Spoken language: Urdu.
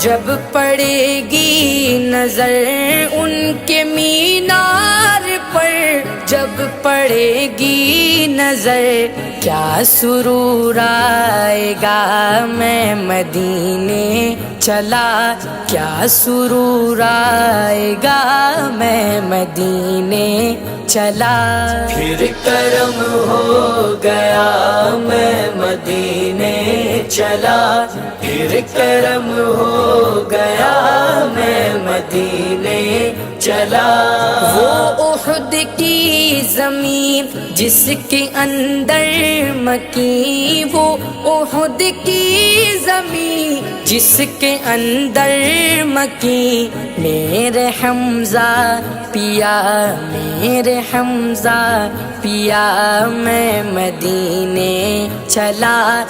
جب پڑے گی نظر ان کے مینار پر، جب پڑے گی نظر کیا سرور آئے گا، میں مدینے چلا کیا سرور آئے گا، میں مدینے چلا۔ پھر کرم ہو گیا میں مدینے چلا، پھر کرم ہو گیا میں مدینے چلا۔ وہ احد کی زمین جس کے اندر مکی، وہ احد کی زمین جس کے اندر مکی، میرے حمزہ پیا، میرے حمزہ پیا، میں مدینے چلا،